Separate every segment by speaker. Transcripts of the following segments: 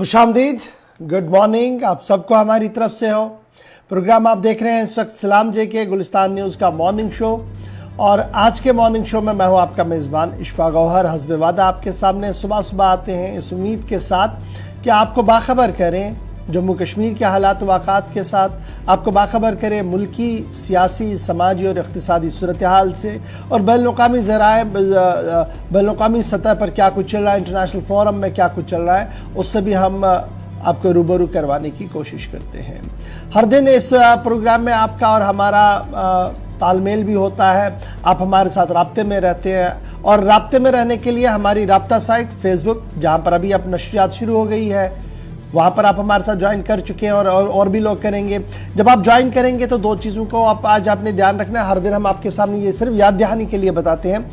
Speaker 1: खुशामदीद, good morning आप सबको हमारी तरफ से हो। प्रोग्राम आप देख रहे हैं इस वक्त सलाम जे के गुलिस्तान न्यूज़ का मॉर्निंग शो, और आज के मॉर्निंग शो में मैं हूं आपका मेज़बान इशफा गौहर। हस्ब वादा आपके सामने सुबह सुबह आते हैं इस उम्मीद के साथ कि आपको बाखबर करें जम्मू कश्मीर के हालात वाक़ात के साथ, आपको बाखबर करें मुल्की सियासी समाजी और इक़्तिसादी सूरत हाल से, और बैनुल-अक़वामी ज़राए बैनुल-अक़वामी सतह पर क्या कुछ चल रहा है, इंटरनेशनल फोरम में क्या कुछ चल रहा है, उससे भी हम आपको रूबरू करवाने की कोशिश करते हैं। हर दिन इस प्रोग्राम में आपका और हमारा तालमेल भी होता है। आप हमारे साथ राब्ते में रहते हैं, और राब्ते में रहने के लिए हमारी राब्ता साइट फेसबुक, जहाँ पर अभी अब नशरियात शुरू हो गई है, वहाँ पर आप हमारे साथ ज्वाइन कर चुके हैं और भी लोग करेंगे। जब आप ज्वाइन करेंगे तो दो चीज़ों को आज आपने ध्यान रखना है। हर दिन हम आपके सामने ये सिर्फ याद दहानी के लिए बताते हैं।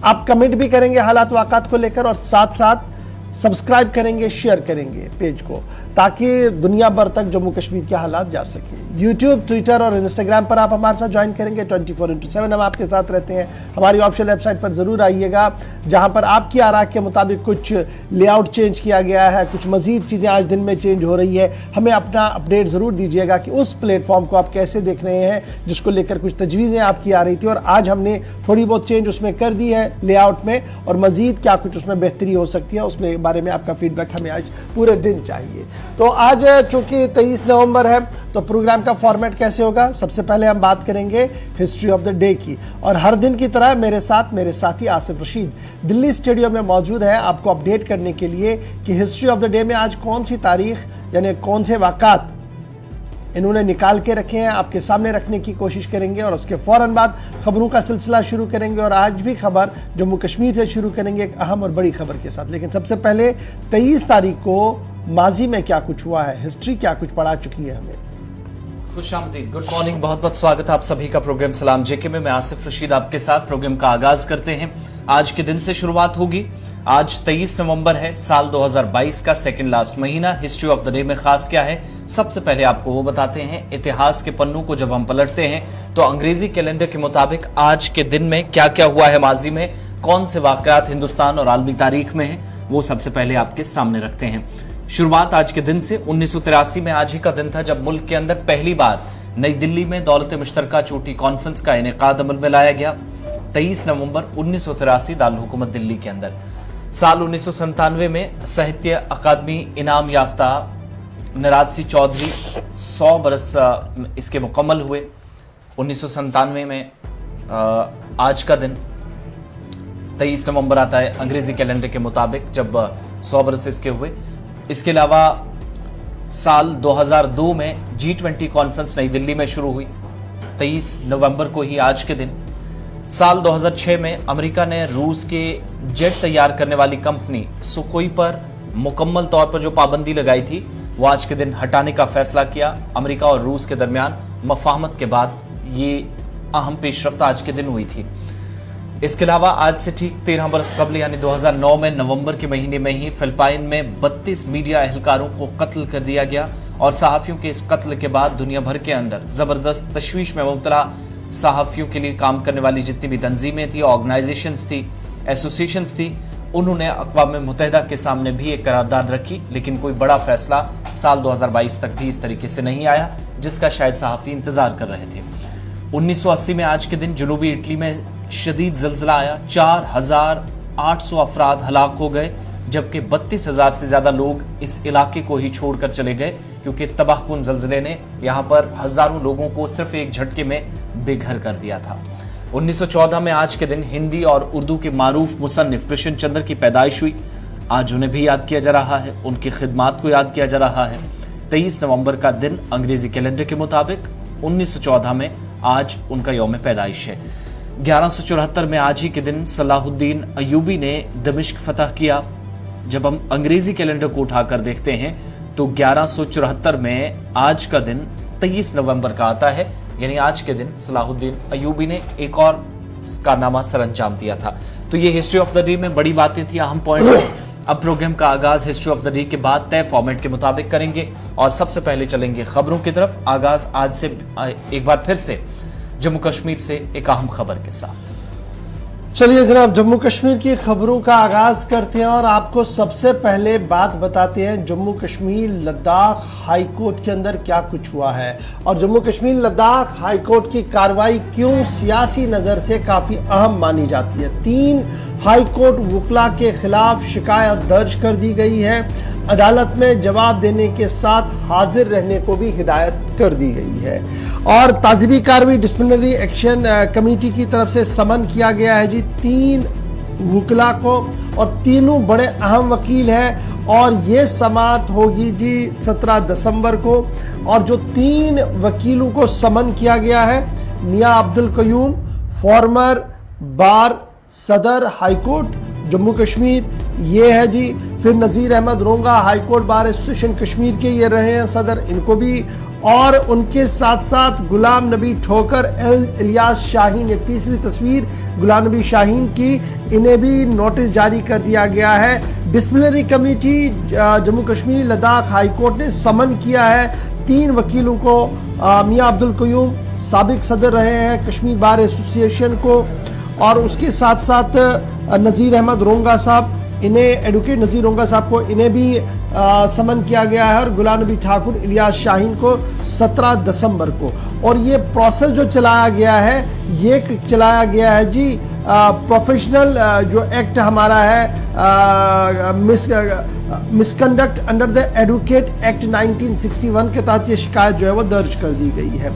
Speaker 1: आप कमेंट भी करेंगे हालात वाक़ात को लेकर, और साथ साथ सब्सक्राइब करेंगे, शेयर करेंगे पेज को, ताकि दुनिया भर तक जम्मू कश्मीर के हालात जा सके। यूट्यूब, ट्विटर और इंस्टाग्राम पर आप हमारे साथ ज्वाइन करेंगे। 24/7 हम आपके साथ रहते हैं। हमारी ऑफिशियल वेबसाइट पर ज़रूर आइएगा, जहां पर आपकी आरा के मुताबिक कुछ लेआउट चेंज किया गया है, कुछ मज़ीद चीज़ें आज दिन में चेंज हो रही है। हमें अपना अपडेट ज़रूर दीजिएगा कि उस प्लेटफॉर्म को आप कैसे देख रहे हैं, जिसको लेकर कुछ तजवीज़ें आपकी आ रही थी, और आज हमने थोड़ी बहुत चेंज उसमें कर दी है लेआउट में, और मज़ीद क्या कुछ उसमें बेहतरी हो सकती है, उसमें बारे में आपका फीडबैक हमें आज पूरे दिन चाहिए। तो आज चूंकि 23 नवंबर है, तो प्रोग्राम का फॉर्मेट कैसे होगा? सबसे पहले हम बात करेंगे हिस्ट्री ऑफ द डे की, और हर दिन की तरह मेरे साथी आसिफ रशीद दिल्ली स्टूडियो में मौजूद है आपको अपडेट करने के लिए कि हिस्ट्री ऑफ द डे में आज कौन सी तारीख यानी कौन से वाक़ात इन्होंने निकाल के रखे हैं, आपके सामने रखने की कोशिश करेंगे। और उसके फ़ौरन बाद खबरों का सिलसिला शुरू करेंगे, और आज भी खबर जम्मू कश्मीर से शुरू करेंगे एक अहम और बड़ी खबर के साथ। लेकिन सबसे पहले 23 तारीख को माजी में क्या कुछ हुआ है, हिस्ट्री क्या कुछ पढ़ा चुकी है हमें।
Speaker 2: खुशामदीद, गुड मॉर्निंग, बहुत बहुत स्वागत है आप सभी का प्रोग्राम सलाम जेके में। मैं आसिफ रशीद आपके साथ प्रोग्राम का आगाज करते हैं। आज के दिन से शुरुआत होगी। आज 23 नवंबर है, साल 2022 का सेकंड लास्ट महीना। हिस्ट्री ऑफ द डे में खास क्या है, सबसे पहले आपको वो बताते हैं। इतिहास के पन्नों को जब हम पलटते हैं तो अंग्रेजी कैलेंडर के मुताबिक आज के दिन में क्या क्या हुआ है, माजी में कौन से वाकयात हिंदुस्तान और आलमी तारीख में है, वो सबसे पहले आपके सामने रखते हैं। शुरुआत आज के दिन से 1983 में आज ही का दिन था जब मुल्क के अंदर पहली बार नई दिल्ली में दौलत मुश्तरका चोटी कॉन्फ्रेंस का इनेकाद अमल में लाया गया। 23 नवंबर 1983 दारुल हुकूमत दिल्ली के अंदर। साल 1997 में साहित्य अकादमी इनाम याफ्ता नरादसी चौधरी 100 बरस इसके मुकम्मल हुए। 1997 में आज का दिन 23 नवंबर आता है अंग्रेजी कैलेंडर के मुताबिक, जब 100 बरस इसके हुए। इसके अलावा साल 2002 में G20 कॉन्फ्रेंस नई दिल्ली में शुरू हुई 23 नवंबर को ही आज के दिन। साल 2006 में अमेरिका ने रूस के जेट तैयार करने वाली कंपनी सुखोई पर मुकम्मल तौर पर जो पाबंदी लगाई थी, वो आज के दिन हटाने का फैसला किया। अमेरिका और रूस के दरमियान मफाहमत के बाद ये अहम पेशरफ्त आज के दिन हुई थी। इसके अलावा आज से ठीक 13 बरस कबल यानी 2009 में नवंबर के महीने में ही फिलिपाइन में 32 मीडिया एहलकारों को कत्ल कर दिया गया, और सहाफ़ियों के इस कत्ल के बाद दुनिया भर के अंदर ज़बरदस्त तशवीश में मुब्तला सहाफ़ियों के लिए काम करने वाली जितनी भी तंजीमें थी, ऑर्गेनाइजेशंस थी, एसोसिएशंस थी, उन्होंने अक़वाम मुत्तहिदा के सामने भी एक करारदाद रखी। लेकिन कोई बड़ा फैसला साल 2022 तक भी इस तरीके से नहीं आया, जिसका शायद सहाफ़ी इंतज़ार कर रहे थे। 1980 में आज के दिन जनूबी इटली में शदीद ज़ल्ज़ला आया। 4800 अफराद हलाक हो गए, जबकि 32,000 से ज़्यादा लोग इस इलाके को ही छोड़कर चले गए, क्योंकि तबाहकुन ज़ल्ज़ले ने यहाँ पर हज़ारों लोगों को सिर्फ एक झटके में बेघर कर दिया था। 1914 में आज के दिन हिंदी और उर्दू के मारूफ मुसन्निफ कृष्ण चंद्र की पैदाइश हुई। आज उन्हें भी याद किया जा रहा है, उनकी खिदमात को याद किया जा रहा है। 23 नवंबर का दिन अंग्रेजी कैलेंडर के मुताबिक 1914 में आज उनका यौम पैदाइश है। 1174 में आज ही के दिन सलाहुद्दीन अयूबी ने दमिश्क फतह किया। जब हम अंग्रेजी कैलेंडर को उठाकर देखते हैं तो 1174 में आज का दिन 23 नवंबर का आता है, यानी आज के दिन सलाहुद्दीन अयूबी ने एक और कारनामा सरअंजाम दिया था। तो ये हिस्ट्री ऑफ द डे में बड़ी बातें थी, अहम पॉइंट। अब प्रोग्राम का आगाज हिस्ट्री ऑफ द डे के बाद तय फॉर्मेट के मुताबिक करेंगे, और सबसे पहले चलेंगे खबरों की तरफ। आगाज आज से एक बार फिर से जम्मू कश्मीर से एक अहम खबर के साथ।
Speaker 1: चलिए जनाब, जम्मू कश्मीर की खबरों का आगाज करते हैं और आपको सबसे पहले बात बताते हैं जम्मू कश्मीर लद्दाख हाई कोर्ट के अंदर क्या कुछ हुआ है और जम्मू कश्मीर लद्दाख हाई कोर्ट की कार्रवाई क्यों सियासी नजर से काफी अहम मानी जाती है। 3 हाई कोर्ट वकला के खिलाफ शिकायत दर्ज कर दी गई है। अदालत में जवाब देने के साथ हाजिर रहने को भी हिदायत कर दी गई है और ताज़ीबी कार्रवाई डिसिप्लिनरी एक्शन कमेटी की तरफ से समन किया गया है जी 3 वकला को और तीनों बड़े अहम वकील हैं और ये समाअत होगी जी 17 दिसंबर को। और जो 3 वकीलों को समन किया गया है, मियां अब्दुल कयूम फॉर्मर बार सदर हाई कोर्ट जम्मू कश्मीर ये है जी, फिर Nazir Ahmad Ronga high court bar association Kashmir के ये रहे हैं सदर, इनको भी, और उनके साथ साथ गुलाम नबी ठोकर इलियास शाहीन, ये तीसरी तस्वीर गुलाम नबी शाहीन की, इन्हें भी नोटिस जारी कर दिया गया है। Disciplinary committee Jammu Kashmir Ladakh high court ने समन किया है 3 वकीलों को, मियां अब्दुल कयूम साबिक सदर रहे हैं कश्मीर बार एसोसिएशन को, और उसके साथ साथ नज़ीर अहमद रोंगा साहब, इन्हें एडवोकेट नज़ीर रोंगा साहब को इन्हें भी समन किया गया है, और गुलाम नबी ठाकुर इलियास शाहीन को 17 दिसंबर को। और ये प्रोसेस जो चलाया गया है, ये चलाया गया है जी प्रोफेशनल जो एक्ट हमारा है misconduct under the advocate act 1961 के तहत ये शिकायत जो है वो दर्ज कर दी गई है।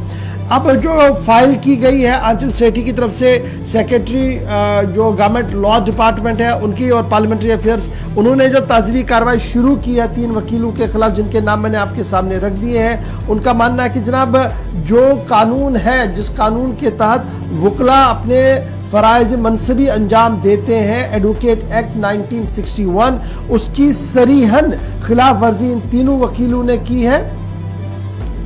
Speaker 1: अब जो फाइल की गई है आंचल सेठी की तरफ से, सेक्रेटरी जो गवर्नमेंट लॉ डिपार्टमेंट है उनकी और पार्लियामेंट्री अफेयर्स, उन्होंने जो ताज़ीबी कार्रवाई शुरू की है 3 वकीलों के खिलाफ जिनके नाम मैंने आपके सामने रख दिए हैं। उनका मानना है कि जनाब जो कानून है, जिस कानून के तहत वकला अपने फ़राइज़ मनसबी अंजाम देते हैं, एडवोकेट एक्ट 1961, उसकी सरीहन खिलाफ वर्जी इन तीनों वकीलों ने की है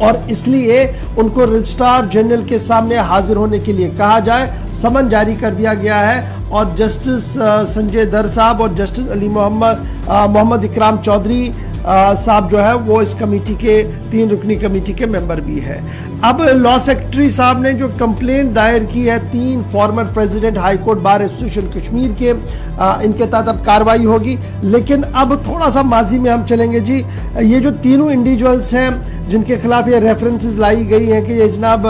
Speaker 1: और इसलिए उनको रजिस्ट्रार जनरल के सामने हाजिर होने के लिए कहा जाए। समन जारी कर दिया गया है और जस्टिस संजय दर साहब और जस्टिस अली मोहम्मद इकराम चौधरी साहब जो है वो इस कमेटी के 3 रुकनी कमेटी के मेंबर भी है। अब लॉ सेक्रेटरी साहब ने जो कंप्लेंट दायर की है 3 former president high court bar association Kashmir के, इनके तहत अब कार्रवाई होगी। लेकिन अब थोड़ा सा माजी में हम चलेंगे जी। ये जो तीनों इंडिविजुअल्स हैं जिनके खिलाफ ये रेफरेंसेस लाई गई हैं कि ये जनाब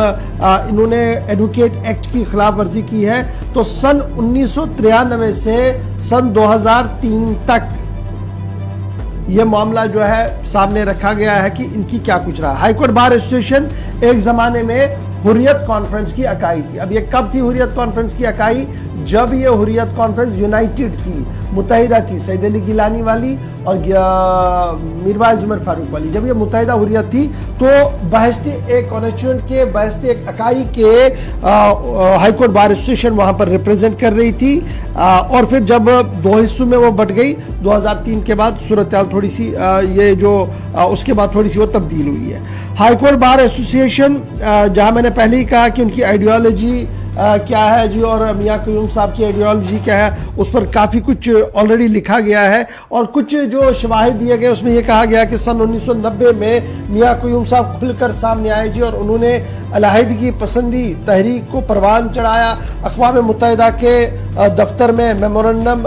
Speaker 1: इन्होंने एडवोकेट एक्ट की खिलाफ वर्जी की है, तो सन 1993 से सन 2003 तक ये मामला जो है सामने रखा गया है कि इनकी क्या कुछ रहा। हाई कोर्ट बार एसोसिएशन एक जमाने में हुर्रियत कॉन्फ्रेंस की इकाई थी। अब ये कब थी हुर्रियत कॉन्फ्रेंस की इकाई? जब ये हुर्रियत कॉन्फ्रेंस यूनाइटेड थी, मुत्तहिदा थी, सैयद अली गिलानी वाली और मीरवाइज उमर फारूक वाली। जब ये मुत्तहिदा हुर्रियत थी तो बहसती एक कॉन्स्टिट्यूएंट के, बहसती एक इकाई के हाई कोर्ट बार एसोसिएशन वहाँ पर रिप्रेजेंट कर रही थी। और फिर जब 2 हिस्सों में वो बट गई 2003 के बाद, सूरत थोड़ी सी ये जो उसके बाद थोड़ी सी वो तब्दील हुई है। हाई कोर्ट बार एसोसिएशन, जहाँ मैंने पहले ही कहा कि उनकी आइडियोलॉजी क्या है जी और मियां कयूम साहब की आइडियोलॉजी क्या है, उस पर काफ़ी कुछ ऑलरेडी लिखा गया है और कुछ जो शवाहिद दिए गए उसमें यह कहा गया कि सन 1990 में मियां कयूम साहब खुलकर सामने आए जी और उन्होंने अलहदगी पसंदी तहरीक को परवान चढ़ाया। अक़वाम मुत्तहिदा के दफ्तर में मेमोरेंडम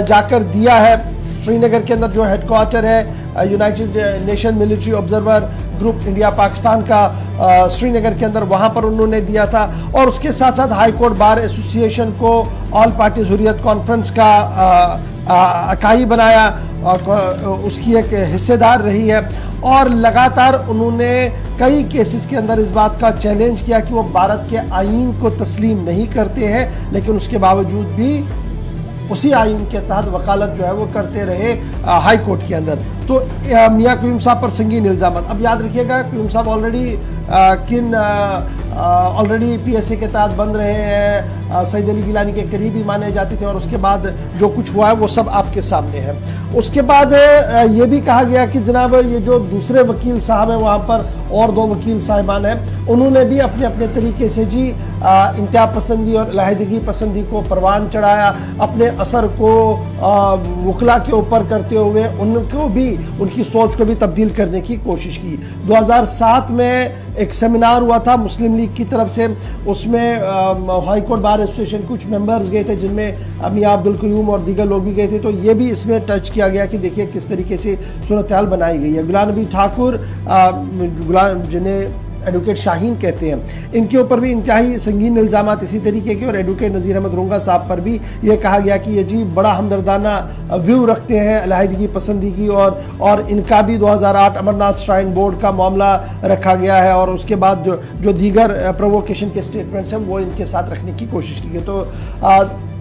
Speaker 1: जाकर दिया है। श्रीनगर के अंदर जो हेडक्वार्टर है United nation military observer group India Pakistan का, श्रीनगर के अंदर, वहाँ पर उन्होंने दिया था। और उसके साथ साथ हाई कोर्ट बार एसोसिएशन को ऑल पार्टीज हुर्रियत कॉन्फ्रेंस का इकाई बनाया, उसकी एक हिस्सेदार रही है। और लगातार उन्होंने कई केसेस के अंदर इस बात का चैलेंज किया कि वो भारत के आईन को तस्लीम नहीं करते हैं, लेकिन उसके बावजूद भी उसी आइन के तहत वकालत जो है वो करते रहे हाई कोर्ट के अंदर। तो मियां कयूम साहब पर संगीन इल्ज़ाम। अब याद रखिएगा कयूम साहब ऑलरेडी PSA के तहत बन रहे हैं, सैयद अली गिलानी के करीबी माने जाते थे और उसके बाद जो कुछ हुआ है वो सब आपके सामने है। उसके बाद ये भी कहा गया कि जनाब ये जो दूसरे वकील साहब हैं वहाँ पर और 2 वकील साहिबान हैं, उन्होंने भी अपने अपने तरीके से जी इंतहा पसंदी और अलहदगी पसंदी को परवान चढ़ाया, अपने असर को वकला के ऊपर करते हुए उनको भी, उनकी सोच को भी तब्दील करने की कोशिश की। 2007 में एक सेमिनार हुआ था मुस्लिम लीग लीग की तरफ से, उसमें हाई कोर्ट बार एसोसिएशन कुछ मेंबर्स गए थे, जिनमें मियां अब्दुल क़य्यूम और दीगर लोग भी गए थे। तो ये भी इसमें टच किया गया कि देखिए किस तरीके से सूरत हाल बनाई गई है। गुलाम नबी ठाकुर, जिन्हें एडवोकेट शाहीन कहते हैं, इनके ऊपर भी इंतहाई संगीन इल्ज़ामात इसी तरीके के, और एडवोकेट नज़ीर अहमद रोंगा साहब पर भी ये कहा गया कि ये जी बड़ा हमदर्दाना व्यू रखते हैं अलहदगी पसंदगी, और इनका भी 2008 अमरनाथ श्राइन बोर्ड का मामला रखा गया है, और उसके बाद जो दीगर प्रोवोकेशन के स्टेटमेंट्स हैं वो इनके साथ रखने की कोशिश की गई। तो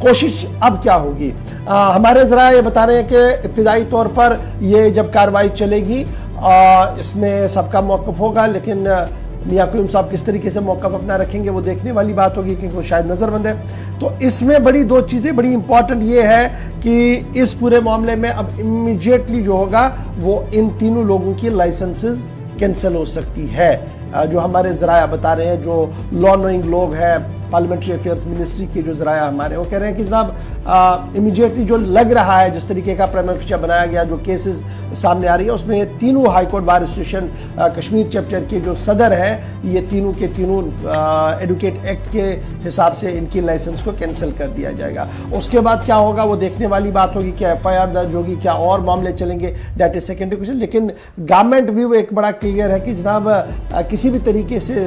Speaker 1: कोशिश अब क्या होगी, हमारे ज़रा ये बता रहे हैं कि इब्तिदाई तौर पर ये जब कार्रवाई चलेगी इसमें सबका मौक़िफ़ होगा, लेकिन मियां क़य्यूम साहब किस तरीके से मौक़िफ़ अपना रखेंगे वो देखने वाली बात होगी, क्योंकि वो शायद नज़रबंद है। तो इसमें बड़ी दो चीज़ें बड़ी इंपॉर्टेंट ये है कि इस पूरे मामले में अब इमीडिएटली जो होगा वो इन तीनों लोगों की लाइसेंसेस कैंसिल हो सकती है। जो हमारे ज़राया बता रहे हैं, जो लॉ नोइंग लोग हैं, पार्लियामेंट्री अफेयर्स मिनिस्ट्री के जो ज़राया हमारे, वो कह रहे हैं कि जनाब इमीडिएटली जो लग रहा है, जिस तरीके का प्राइमा फेशिया बनाया गया, जो केसेस सामने आ रही है, उसमें तीनों high court bar association Kashmir chapter के जो सदर है, ये तीनों के तीनों एडवोकेट एक्ट के हिसाब से इनकी लाइसेंस को कैंसिल कर दिया जाएगा। उसके बाद क्या होगा वो देखने वाली बात होगी, क्या FIR दर्ज होगी, क्या और मामले चलेंगे, डेट इज सेकेंडरी क्वेश्चन। लेकिन गवर्नमेंट व्यू एक बड़ा क्लियर है कि जनाब किसी भी तरीके से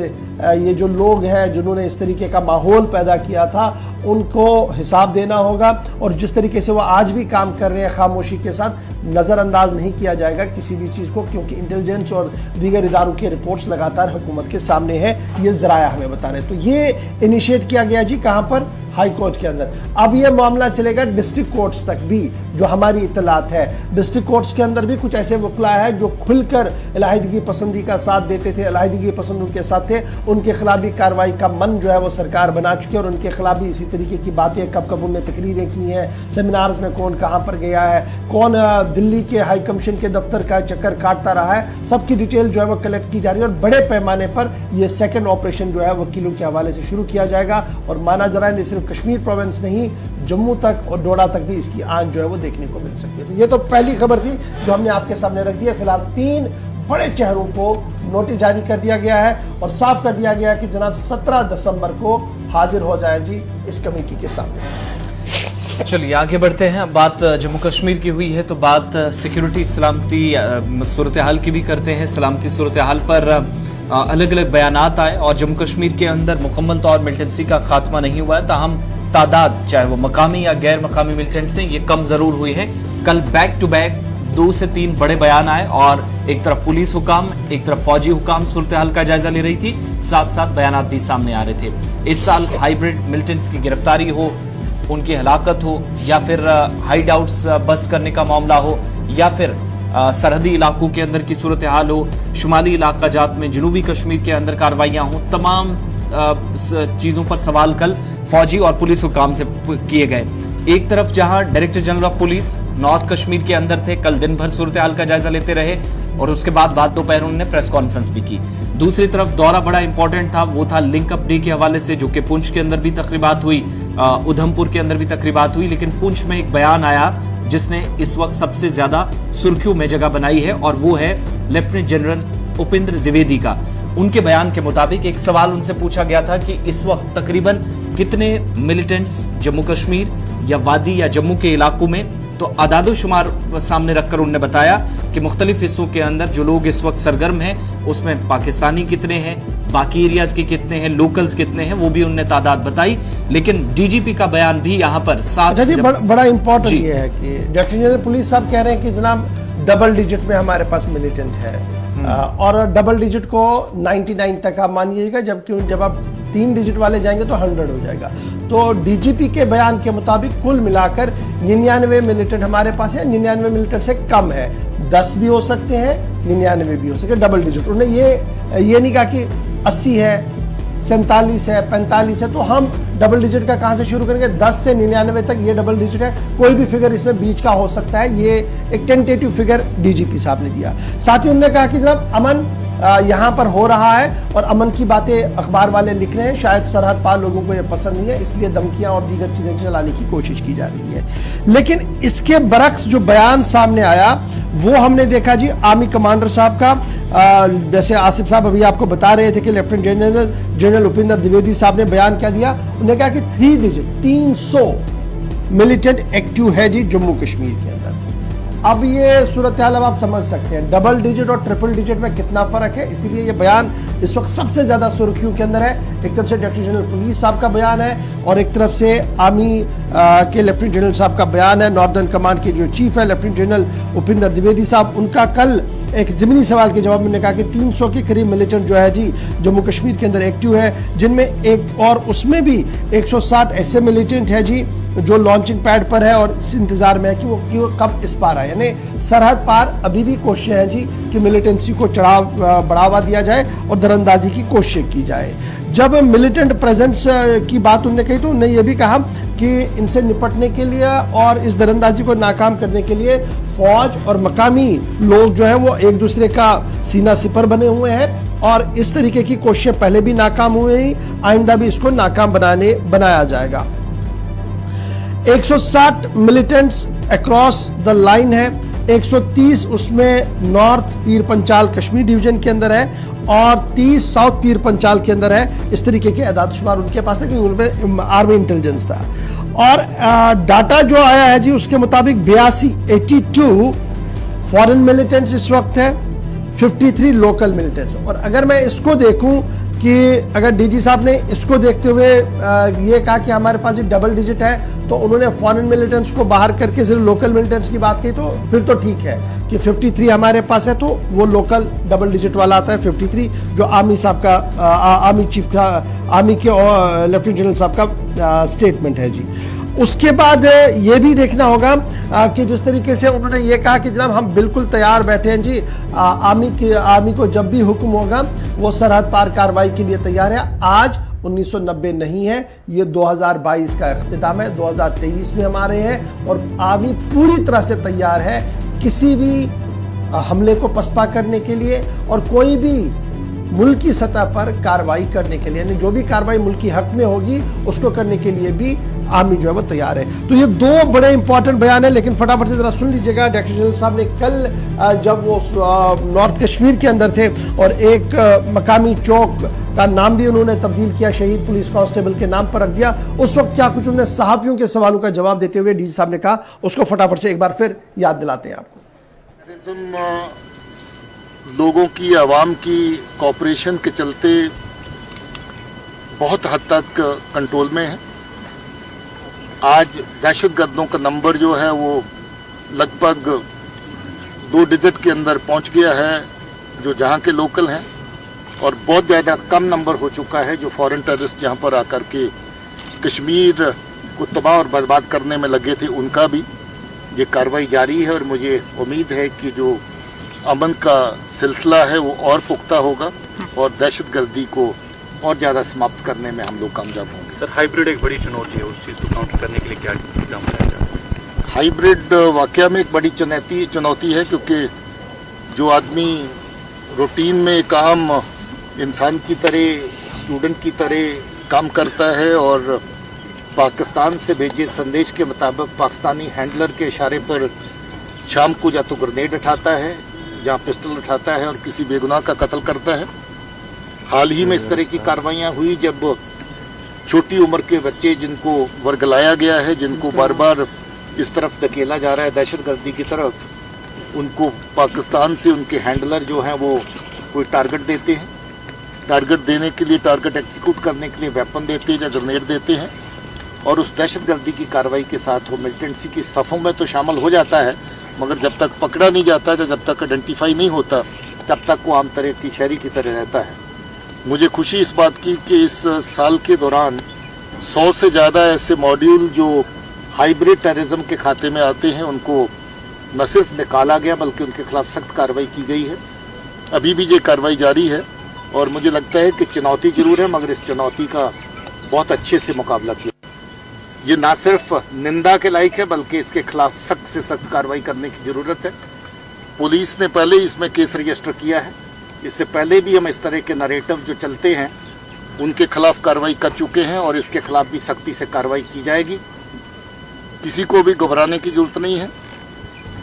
Speaker 1: ये जो लोग हैं जिन्होंने इस तरीके का माहौल पैदा किया था उनको हिसाब देना होगा, और जिस तरीके से वो आज भी काम कर रहे हैं खामोशी के साथ, नज़रअंदाज नहीं किया जाएगा किसी भी चीज़ को, क्योंकि इंटेलिजेंस और दीगर इदारों के रिपोर्ट्स लगातार हुकूमत के सामने है, ये ज़राया हमें बता रहे हैं। तो ये इनिशिएट किया गया जी कहाँ पर, हाई कोर्ट के अंदर। अब ये मामला चलेगा डिस्ट्रिक्ट कोर्ट्स तक भी, जो हमारी इतलात है। डिस्ट्रिक्ट कोर्ट्स के अंदर भी कुछ ऐसे वकला है जो खुलकर अलहदगी पसंदी का साथ देते थे, अलहदगी पसंदों के साथ थे, उनके खिलाफ भी कार्रवाई का मन जो है वो सरकार बना चुकी है, और उनके खिलाफ भी इसी तरीके की बातें कब कब उनने तकरीरें की हैं, सेमिनार्स में कौन कहाँ पर गया है, कौन दिल्ली के हाई कमीशन के दफ्तर का चक्कर काटता रहा है, सबकी डिटेल जो है वो कलेक्ट की जा रही है, और बड़े पैमाने पर यह सेकेंड ऑपरेशन जो है वकीलों के हवाले से शुरू किया जाएगा। और माना जा रहा है सिर्फ कश्मीर प्रोविंस नहीं, जम्मू तक और डोडा तक भी इसकी आंच जो है वो देखने को मिल सकती है। तो ये तो पहली खबर थी जो हमने आपके सामने रख दी है। फिलहाल 3 बड़े चेहरों को नोटिस जारी कर दिया गया है और साफ कर दिया गया है कि जनाब 17 दिसंबर को हाजिर हो जाए जी इस कमेटी के सामने।
Speaker 2: चलिए आगे बढ़ते हैं। बात जम्मू कश्मीर की हुई है तो बात सिक्योरिटी सलामती सूरत हाल की भी करते हैं। सलामती सूरत हाल पर अलग अलग बयानात आए और जम्मू कश्मीर के अंदर मुकम्मल तौर मिलिटेंसी का खात्मा नहीं हुआ है, ताहम तादाद चाहे वो मकामी या गैर मकामी मिलिटेंट्स हैं ये कम जरूर हुई है। कल बैक टू बैक 2 से 3 बड़े बयान आए और एक तरफ पुलिस हुकाम, एक तरफ फौजी हुकाम सूरत हाल का जायजा ले रही थी, साथ साथ बयानात भी सामने आ रहे थे। इस साल हाइब्रिड मिलिटेंट्स की गिरफ्तारी हो, उनकी हलाकत हो, या फिर हाइड आउट्स बस्ट करने का मामला हो, या फिर सरहदी इलाकों के अंदर की सूरत हाल हो, शुमाली इलाका जात में जनूबी कश्मीर के अंदर कार्रवाइयाँ हों, तमाम चीज़ों पर सवाल कल फौजी और पुलिस हुकाम से किए गए। एक तरफ जहां director general of police north Kashmir के अंदर थे, कल दिन भर सूरत हाल का जायजा लेते रहे और उसके बाद दोपहर उन्होंने प्रेस कॉन्फ्रेंस भी की। दूसरी तरफ दौरा बड़ा इंपॉर्टेंट था, वो था लिंक अप डे के हवाले से, जो कि पुंछ के अंदर भी तकरीबात हुई, उधमपुर के अंदर भी तकरीबात हुई, लेकिन पुंछ में एक बयान आया जिसने इस वक्त सबसे ज्यादा सुर्खियों में जगह बनाई है और वो है लेफ्टिनेंट जनरल उपेंद्र द्विवेदी का। उनके बयान के मुताबिक एक सवाल उनसे पूछा गया था कि इस वक्त तकरीबन कितने मिलिटेंट्स जम्मू कश्मीर या वादी या जम्मू के इलाकों में, तो आदादो शुमार सामने रखकर उन्होंने बताया कि मुख्तलिफ हिस्सों के अंदर जो लोग इस वक्त सरगर्म हैं उसमें पाकिस्तानी कितने हैं, बाकी एरियाज के कितने हैं, लोकल्स कितने हैं, वो भी उन्होंने तादाद बताई। लेकिन डीजीपी का बयान भी यहाँ पर साथ
Speaker 1: बड़ा इंपॉर्टेंट ये है कि डायरेक्टर जनरल पुलिस साहब कह रहे हैं कि जनाब डबल डिजिट में हमारे पास मिलिटेंट है, और डबल डिजिट को 99 तक आप मानिएगा, जबकि जब आप 3 डिजिट वाले जाएंगे तो 100 हो जाएगा। तो डीजीपी के बयान के मुताबिक कुल मिलाकर 99 मिलिटेंट हमारे पास है, 99 मिलिटेंट से कम है, 10 भी हो सकते हैं, 99 भी हो सकते हैं, डबल डिजिट। उन्होंने ये नहीं कहा कि 80 है, 47 है, 45 है, तो हम डबल डिजिट का कहां से शुरू करेंगे, 10 से 99 तक ये डबल डिजिट है, कोई भी फिगर इसमें बीच का हो सकता है, ये एक टेंटेटिव फिगर डीजीपी साहब ने दिया। साथ ही उन्होंने कहा कि जनाब अमन यहाँ पर हो रहा है और अमन की बातें अखबार वाले लिख रहे हैं। शायद सरहद पार लोगों को ये पसंद नहीं है, इसलिए धमकियां और दीगर चीजें चलाने की कोशिश की जा रही है। लेकिन इसके बरक्स जो बयान सामने आया वो हमने देखा जी आर्मी कमांडर साहब का। जैसे आसिफ साहब अभी आपको बता रहे थे कि लेफ्टिनेंट जनरल उपिंदर द्विवेदी साहब ने बयान क्या दिया। उन्होंने कहा कि 3 डिजिट 300 मिलिटेंट एक्टिव है जी जम्मू कश्मीर के अंदर। अब ये सूरत हाल अब आप समझ सकते हैं डबल डिजिट और ट्रिपल डिजिट में कितना फर्क है। इसीलिए ये बयान इस वक्त सबसे ज्यादा सुर्खियों के अंदर है। एक तरफ से डायरेक्टर जनरल पुलिस साहब का बयान है और एक तरफ से आर्मी के लेफ्टिनेंट जनरल साहब का बयान है। नॉर्दर्न कमांड के जो चीफ है लेफ्टिनेंट जनरल उपिंदर द्विवेदी साहब, उनका कल एक ज़मीनी सवाल के जवाब में कहा कि 300 के करीब मिलिटेंट जो है जी जम्मू कश्मीर के अंदर एक्टिव है, जिनमें एक और उसमें भी 160 ऐसे मिलिटेंट है जी जो लॉन्चिंग पैड पर है और इस इंतजार में है कि वो कब इस पार आए। यानी सरहद पार अभी भी कोशिश है जी कि मिलिटेंसी को बढ़ावा दिया जाए और दरअंदाजी की कोशिश की जाए। जब मिलिटेंट प्रेजेंस की बात उन्होंने कही तो उन्होंने ये भी कहा कि इनसे निपटने के लिए और इस दरअंदाजी को नाकाम करने के लिए फौज और मकामी लोग जो है वो एक दूसरे का सीना सिपर बने हुए हैं और इस तरीके की कोशिशें पहले भी नाकाम हुई ही, आइंदा भी इसको नाकाम बनाया जाएगा। 160 मिलिटेंट्स अक्रॉस द लाइन है, 130 उसमें नॉर्थ पीर पंचाल कश्मीर डिवीजन के अंदर है और 30 साउथ पीर पंचाल के अंदर है। इस तरीके के आदाद शुमार उनके पास था क्योंकि उनमें आर्मी इंटेलिजेंस था। और डाटा जो आया है जी उसके मुताबिक 82 फॉरेन मिलिटेंट्स इस वक्त है, 53 लोकल मिलिटेंट्स। और अगर मैं इसको देखूं कि अगर डीजी साहब ने इसको देखते हुए ये कहा कि हमारे पास ये डबल डिजिट है तो उन्होंने फॉरेन मिलिटेंट्स को बाहर करके सिर्फ लोकल मिलिटेंट्स की बात की, तो फिर तो ठीक है कि 53 हमारे पास है तो वो लोकल डबल डिजिट वाला आता है 53 जो आर्मी साहब का आर्मी चीफ का आर्मी के लेफ्टिनेंट जनरल साहब का स्टेटमेंट है जी। उसके बाद ये भी देखना होगा कि जिस तरीके से उन्होंने ये कहा कि जनाब हम बिल्कुल तैयार बैठे हैं जी, आर्मी को जब भी हुक्म होगा वो सरहद पार कार्रवाई के लिए तैयार है। आज 1990 नहीं है, ये 2022 का इख्तिताम है, 2023 में हम आ रहे हैं और आर्मी पूरी तरह से तैयार है किसी भी हमले को पसपा करने के लिए और कोई भी मुल्की सतह पर कार्रवाई करने के लिए, यानी जो भी कार्रवाई मुल्की हक में होगी उसको करने के लिए भी आर्मी जो है वो तैयार है। तो ये दो बड़े इंपॉर्टेंट बयान है, लेकिन फटाफट से जरा सुन लीजिएगा। डायरेक्टर जनरल साहब ने कल जब वो नॉर्थ कश्मीर के अंदर थे और एक मकामी चौक का नाम भी उन्होंने तब्दील किया, शहीद पुलिस कांस्टेबल के नाम पर रख दिया, उस वक्त क्या कुछ उन्होंने सहाफियों के सवालों का जवाब देते हुए डीजी साहब ने कहा, उसको फटाफट से एक बार फिर याद दिलाते हैं आपको।
Speaker 3: लोगों की आवाम की कॉपरेशन के चलते बहुत हद तक कंट्रोल में है। आज दहशतगर्दों का नंबर जो है वो लगभग 2 डिजिट के अंदर पहुंच गया है जो जहां के लोकल हैं, और बहुत ज़्यादा कम नंबर हो चुका है जो फॉरेन टेररिस्ट जहां पर आकर के कश्मीर को तबाह और बर्बाद करने में लगे थे, उनका भी ये कार्रवाई जारी है। और मुझे उम्मीद है कि जो अमन का सिलसिला है वो और पुख्ता होगा और दहशतगर्दी को और ज़्यादा समाप्त करने में हम लोग कामयाब होंगे।
Speaker 4: सर, हाइब्रिड एक बड़ी चुनौती है, उस चीज़ को काउंटर करने के लिए क्या काम कराया जाए?
Speaker 3: हाइब्रिड वाकया में एक बड़ी चुनौती है, क्योंकि जो आदमी रूटीन में एक आम इंसान की तरह, स्टूडेंट की तरह काम करता है और पाकिस्तान से भेजे संदेश के मुताबिक पाकिस्तानी हैंडलर के इशारे पर शाम को या तो ग्रेनेड उठाता है या पिस्टल उठाता है और किसी बेगुनाह का कत्ल करता है। हाल ही में इस तरह की कार्रवाइयाँ हुई जब छोटी उम्र के बच्चे जिनको वर्गलाया गया है, जिनको बार बार इस तरफ धकेला जा रहा है दहशतगर्दी की तरफ, उनको पाकिस्तान से उनके हैंडलर जो हैं वो कोई टारगेट देते हैं। टारगेट देने के लिए, टारगेट एग्जीक्यूट करने के लिए वेपन देते हैं या ग्रेनेड देते हैं, और उस दहशतगर्दी की कार्रवाई के साथ वो मिलिटेंसी की सफ़ों में तो शामिल हो जाता है, मगर जब तक पकड़ा नहीं जाता, जब तक आइडेंटिफाई नहीं होता, तब तक वो आम तरह की शहरी की तरह रहता है। मुझे खुशी इस बात की कि इस साल के दौरान 100 से ज़्यादा ऐसे मॉड्यूल जो हाइब्रिड टेररिज्म के खाते में आते हैं उनको न सिर्फ निकाला गया बल्कि उनके खिलाफ सख्त कार्रवाई की गई है। अभी भी ये कार्रवाई जारी है और मुझे लगता है कि चुनौती जरूर है, मगर इस चुनौती का बहुत अच्छे से मुकाबला किया। ये ना सिर्फ निंदा के लायक है बल्कि इसके खिलाफ सख्त से सख्त कार्रवाई करने की ज़रूरत है। पुलिस ने पहले इसमें केस रजिस्टर किया है इससे पहले भी हम इस तरह के नरेटिव जो चलते हैं उनके खिलाफ कार्रवाई कर चुके हैं और इसके खिलाफ भी सख्ती से कार्रवाई की जाएगी। किसी को भी घबराने की जरूरत नहीं है।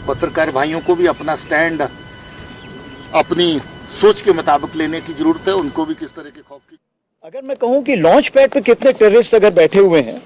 Speaker 3: पत्रकार भाइयों को भी अपना स्टैंड अपनी सोच के मुताबिक लेने की जरूरत है। उनको भी किस तरह के खौफ की।
Speaker 5: अगर मैं कहूं कि लॉन्च पैड पे कितने टेररिस्ट अगर बैठे हुए हैं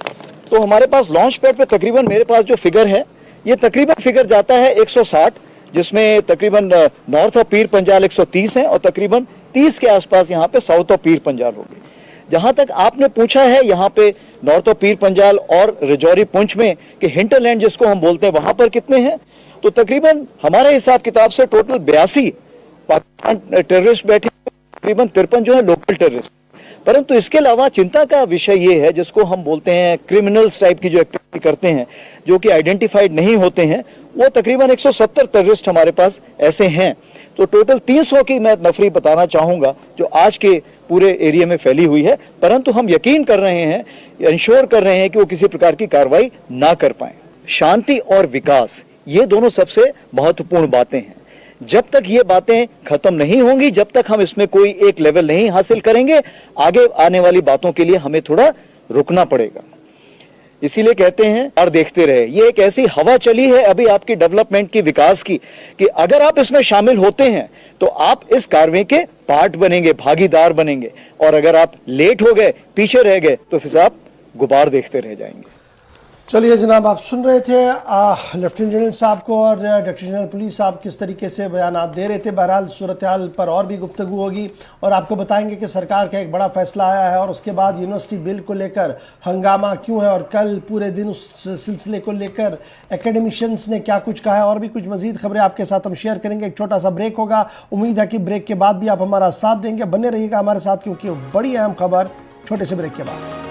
Speaker 5: तो हमारे पास लॉन्च पैड पे तकरीबन, मेरे पास जो फिगर है ये तकरीबन फिगर जाता है 160, जिसमें तकरीबन नॉर्थ ऑफ पीर पंजाल 130 है और तकरीबन 30 के आसपास यहाँ पे साउथ ऑफ पीर पंजाल होगी। जहां तक आपने पूछा है यहाँ पे नॉर्थ ऑफ पीर पंजाल और रजौरी पुंछ में कि हिंटरलैंड जिसको हम बोलते हैं वहां पर कितने हैं, तो तकरीबन हमारे हिसाब किताब से टोटल 82 पाकिस्तान टेररिस्ट बैठे, तकरीबन 53 जो है लोकल टेररिस्ट। परंतु इसके अलावा चिंता का विषय ये है जिसको हम बोलते हैं क्रिमिनल्स टाइप की जो एक्टिविटी करते हैं जो कि आइडेंटिफाइड नहीं होते हैं, वो तकरीबन 170 टेररिस्ट हमारे पास ऐसे हैं। तो टोटल 300 की मैं नफरी बताना चाहूंगा जो आज के पूरे एरिया में फैली हुई है। परंतु हम यकीन कर रहे हैं, इंश्योर कर रहे हैं कि वो किसी प्रकार की कार्रवाई ना कर पाए। शांति और विकास ये दोनों सबसे महत्वपूर्ण बातें हैं। जब तक ये बातें खत्म नहीं होंगी, जब तक हम इसमें कोई एक लेवल नहीं हासिल करेंगे, आगे आने वाली बातों के लिए हमें थोड़ा रुकना पड़ेगा। इसीलिए कहते हैं और देखते रहे। ये एक ऐसी हवा चली है अभी आपकी डेवलपमेंट की, विकास की, कि अगर आप इसमें शामिल होते हैं तो आप इस कार्रवाई के पार्ट बनेंगे, भागीदार बनेंगे, और अगर आप लेट हो गए, पीछे रह गए, तो फिर आप गुबार देखते रह जाएंगे।
Speaker 1: चलिए जनाब, आप सुन रहे थे लेफ्टिनेंट जनरल साहब को और डायरेक्टर जनरल पुलिस साहब किस तरीके से बयानात दे रहे थे। बहरहाल सूरत हाल पर और भी गुफ्तगू होगी और आपको बताएंगे कि सरकार का एक बड़ा फैसला आया है और उसके बाद यूनिवर्सिटी बिल को लेकर हंगामा क्यों है और कल पूरे दिन उस सिलसिले को लेकर एकेडमिशियंस ने क्या कुछ कहा है, और भी कुछ मजीद खबरें आपके साथ हम शेयर करेंगे। एक छोटा सा ब्रेक होगा, उम्मीद है कि ब्रेक के बाद भी आप हमारा साथ देंगे। बने रहिएगा हमारे साथ क्योंकि बड़ी अहम खबर छोटे से ब्रेक के बाद।